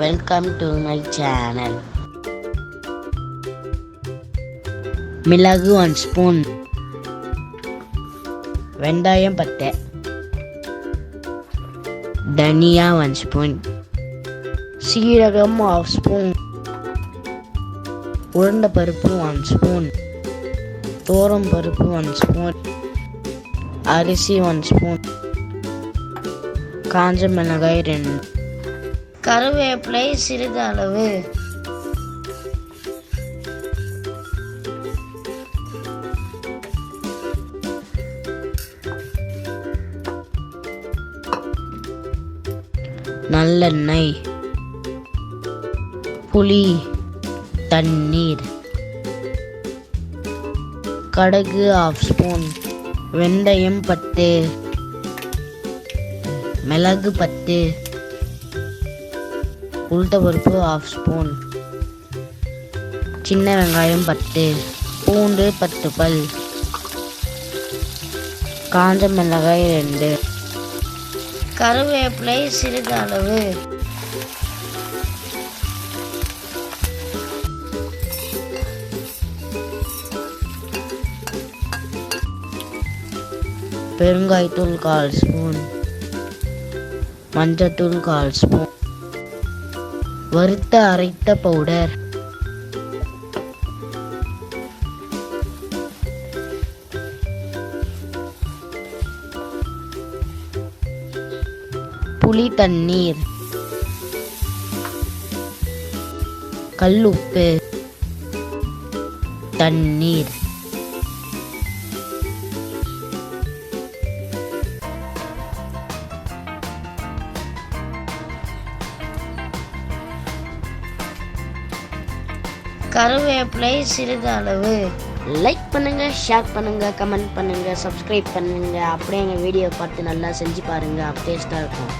Welcome to my channel. Milagu 1 spoon, வெந்தாயம் 10, தனியா 1 spoon, சீரகம் 1/2 spoon, உருண்டை பருப்பு 1 spoon, தோரம் பருப்பு 1 spoon, அரிசி 1 spoon, காஞ்ச மிளகாய் 2, கருவேப்பிலை சிறிதளவு, நல்லெண்ணெய், புளி, தண்ணீர், கடுகு 1/2 ஸ்பூன், வெந்தயம் 10, மிளகு 10, உளுத்தம்பருப்பு 1/2 ஸ்பூன், சின்ன வெங்காயம் 10, பூண்டு 10 பல், காஞ்ச மிளகாய் 2, கருவேப்பிலை சிறிதளவு, பெருங்காயத்தூள் 1/4 ஸ்பூன், மஞ்சத்தூள் 1/4 ஸ்பூன், வறுத்த அரைத்த பவுடர், புளி தண்ணீர், கல்லுப்பு, தண்ணீர், கருவேப்பிலை சிறிதளவு. லைக் பண்ணுங்க, ஷேர் பண்ணுங்க, கமெண்ட் பண்ணுங்க, சப்ஸ்கிரைப் பண்ணுங்க. அப்படியே எங்கள் வீடியோ பார்த்து நல்லா செஞ்சு பாருங்க, டேஸ்ட்டாக இருக்கும்.